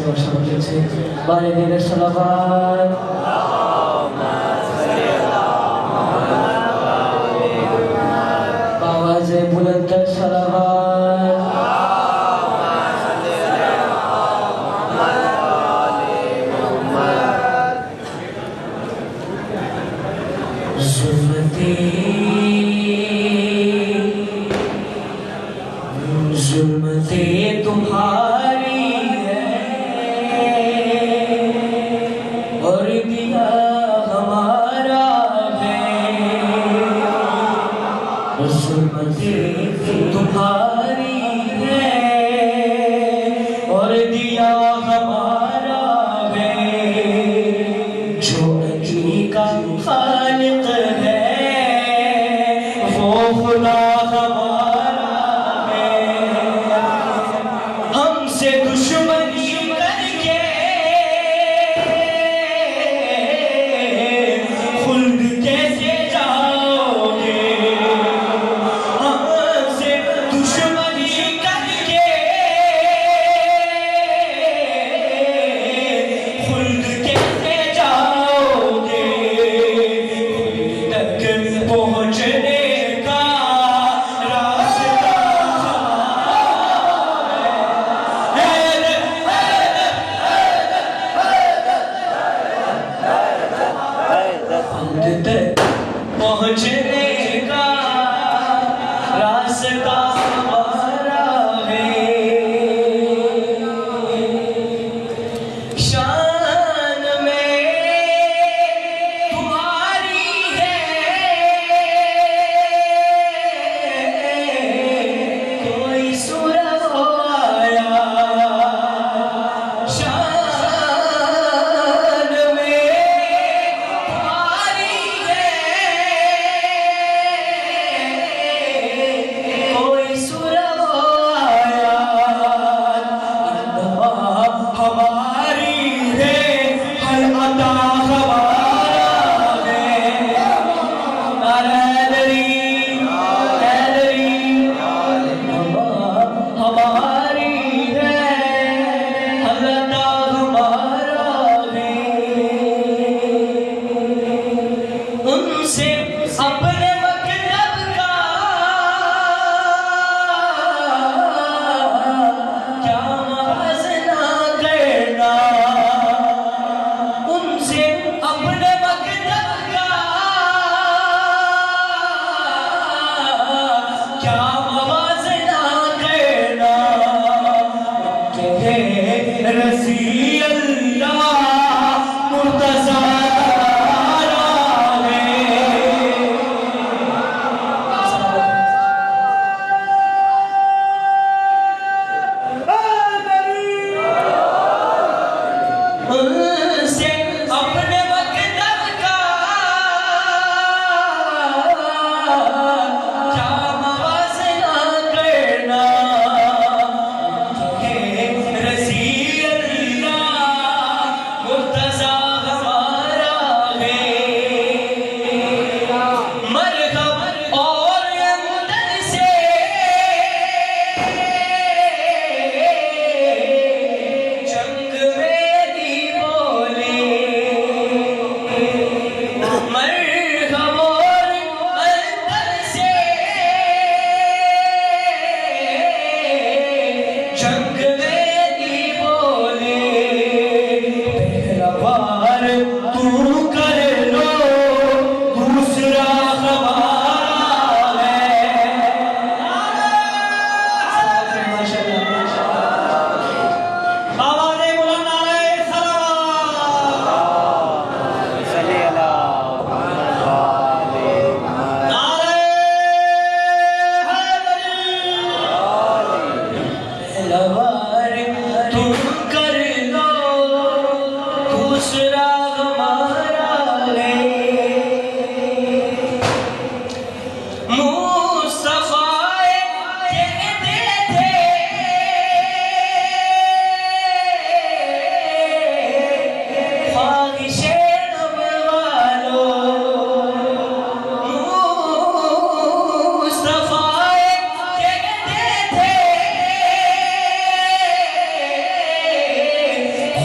বসানো হয়েছে। বাড়ি দিনের সালাবাত आवाज़े बुलंद जुल्मते तुम्हारी है और दिया हमारा है। जुल्मते तुम्हारी है और दिया हमारा है। जो नकी का खालिक है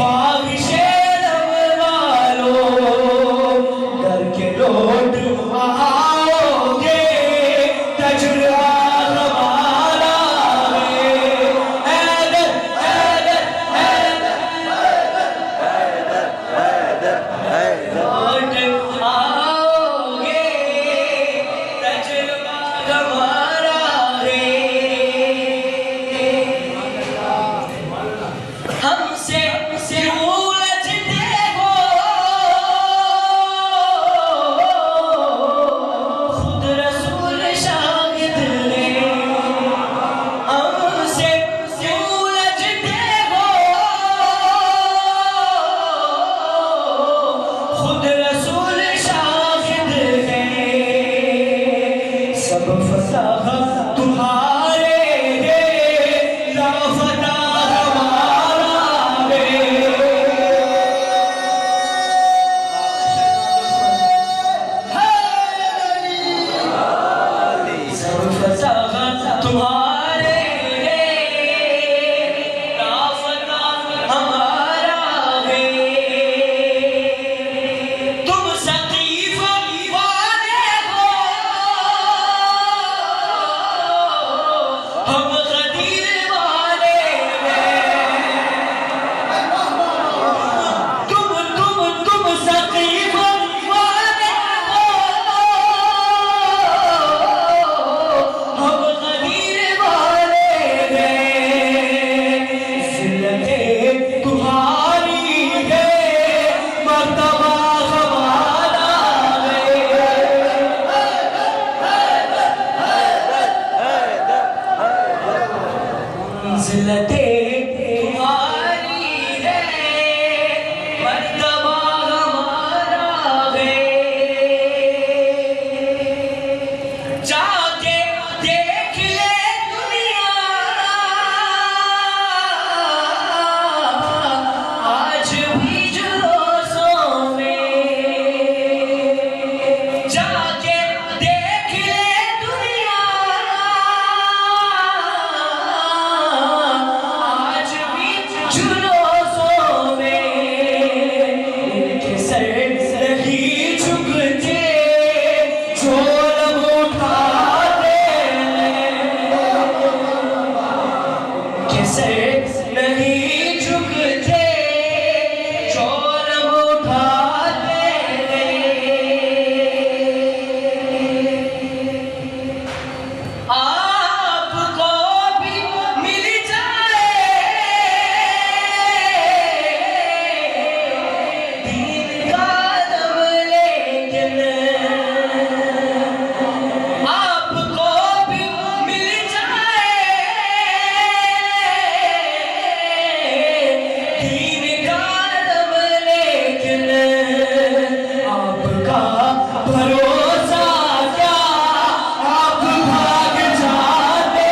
ख्वाहिशे लब वालों डर के लौट आओगे तजुर्बा हमारा लौट आओगे तजुर्बा हमारा हमसे उलझते हो खुद रसूल शाहिद है हमसे उलझते हो खुद रसूल शाहिद है सब फसाह तुम्हारे लाफता तुम्हारे लाफता हमारा है तुम सकीफ वाले हो हम गदीर वाले तुम सकीफ वाले हो हम तुम्हारी है मर्तबा हमारा मंजिलते तुम्हारी है मर्तबा हमारा है जाके देख ले दुनिया आज भी जुलूसों में जाके देख ले दुनिया आज भी जुलूसों में इनके सर नहीं झुकते जो लब उठाते के सर नहीं झुकते जो लब उठाते आपको भी मिल जाए दीन का दम लेकिन आपको भी मिल जाए दीन का दम लेकिन आपका भरोसा क्या आप भाग जाते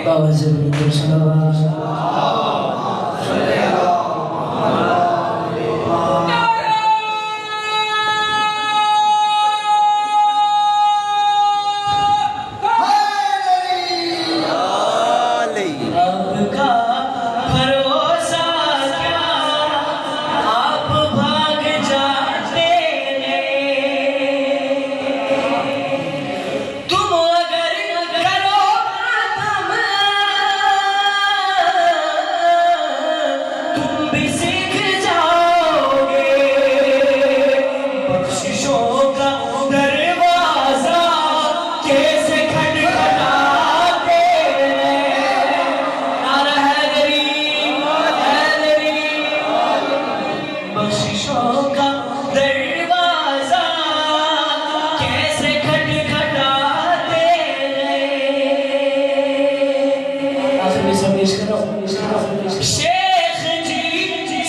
बाबा जरूर आपका भरोसा क्या आप भाग जाते तुम अगर करो आदम तुम भी सीख जाओगे बख्शिशों का दरवाजा कैसे खटखटाते नारा हैदरी बख्शिशों का दरवाजा कैसे खटखटाते आखिर में सब पेश करो शेख जी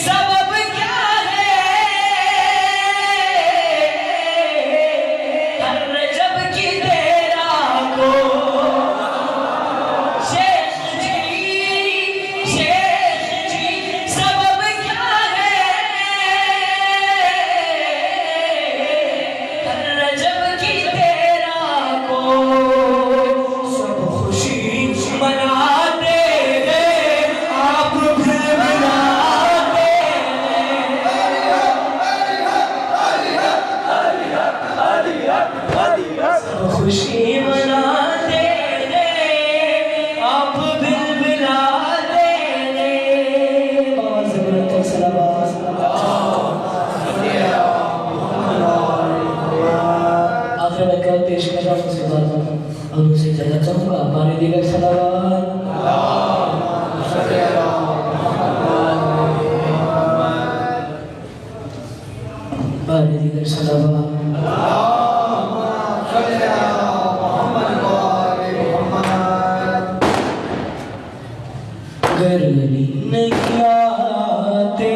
अगर अली नहीं आते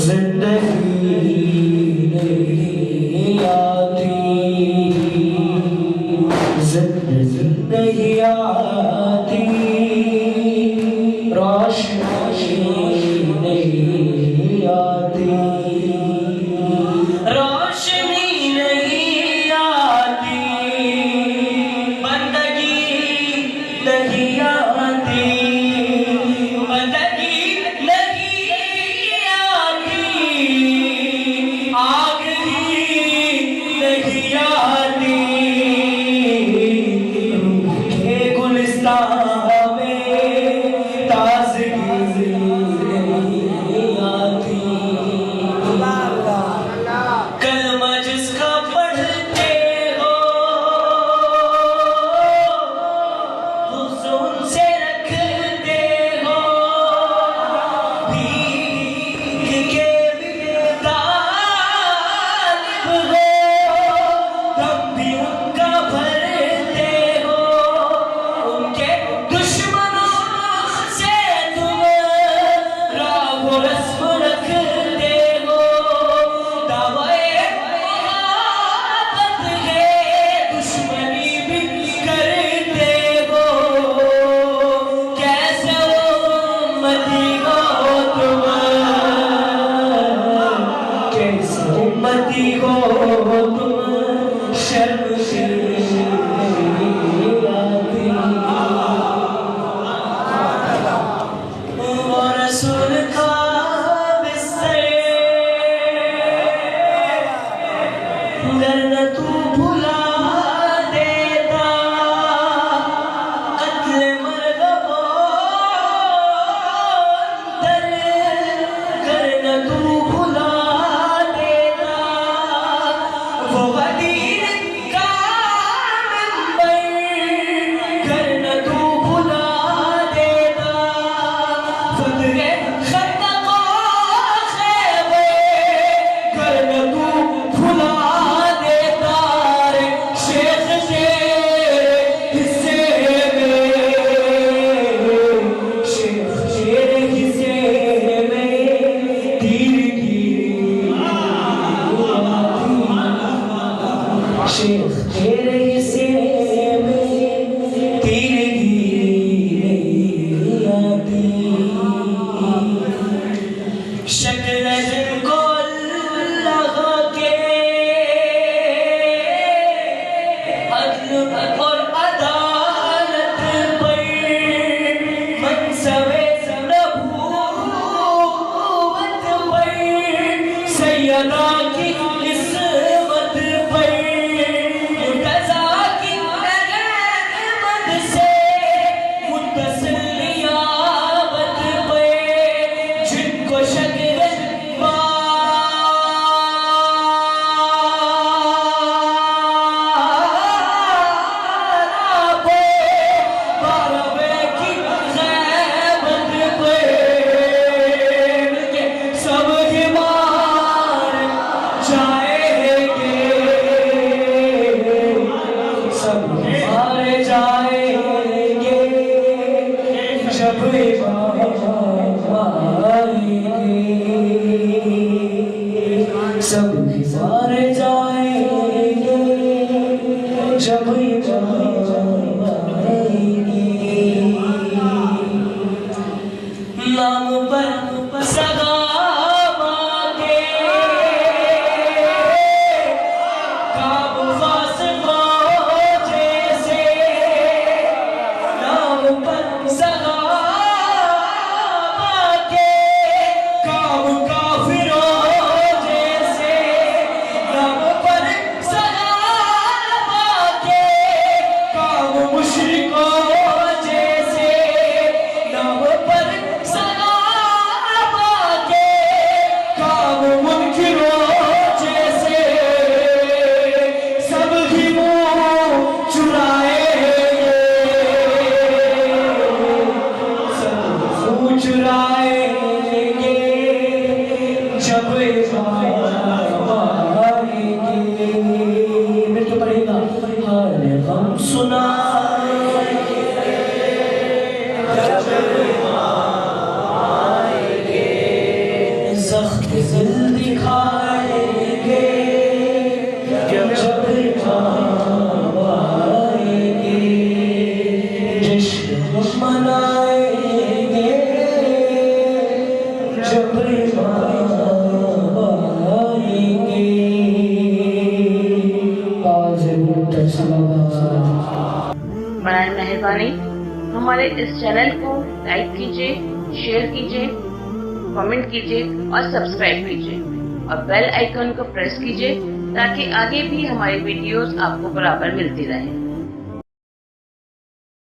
जिंदगी नहीं आती, जिंदगी नहीं आती, रोशनी नहीं आती, रोशनी नहीं आती, बंदगी नहीं आती, बंदगी नहीं आती, आग ही नहीं आती, रूह के गुलिस्तान में ताज़गी नहीं आती। कलमा जिसका पढ़ते हो हुज़ूर से रखते हो, भीख के तालिब हो, तब भी उनका भरते हो, उनके दुश्मनों से तुम राह रस्म रखते हो, दावाए मोहब्बत है दुश्मनी भी करते हो, कैसे उम्मती हो तुम, कैसे उम्मती हो तुम, शर्म से आती। वो रसूल का बिस्तर अगर न तू भुला देता, कत्ल मरहबो अंदर अगर न तू भुला देता, वो गदीर का मिंबर अगर न तू भुला देता, फतरे खंदको खैबर अगर न तू भुला देता, रे शेख तेरे हिस्से में, शेख तेरे हिस्से में तीर की आती, शेख तेरे हिस्से में तीर की नहीं आती। शक्ल जिनको लगा के अदल और अदालत पर, मनसबे नबूवत पर, सैयदा की इस्मत पर, मुर्तज़ा की रहमत से मुत्तसिल नियामत पर, जिनको शक्ल जब सब मारे जाएंगे, जब नाम पर सदा मांगे, काम फासिको जैसे, नाम पर सदा मांगे, काम काफिरों जैसे, नाम पर सदा मांगे, काम मुशरिकों जैसे, नाम पर सदा मांगे, काम मुनकिरों जैसे, सब ही मुंह चुराएंगे, सब मुंह चुराएंगे, बराए मेहरबानी हमारे इस चैनल को लाइक कीजिए, शेयर कीजिए, कमेंट कीजिए और सब्सक्राइब कीजिए और बेल आइकन को प्रेस कीजिए ताकि आगे भी हमारी वीडियोस आपको बराबर मिलती रहे।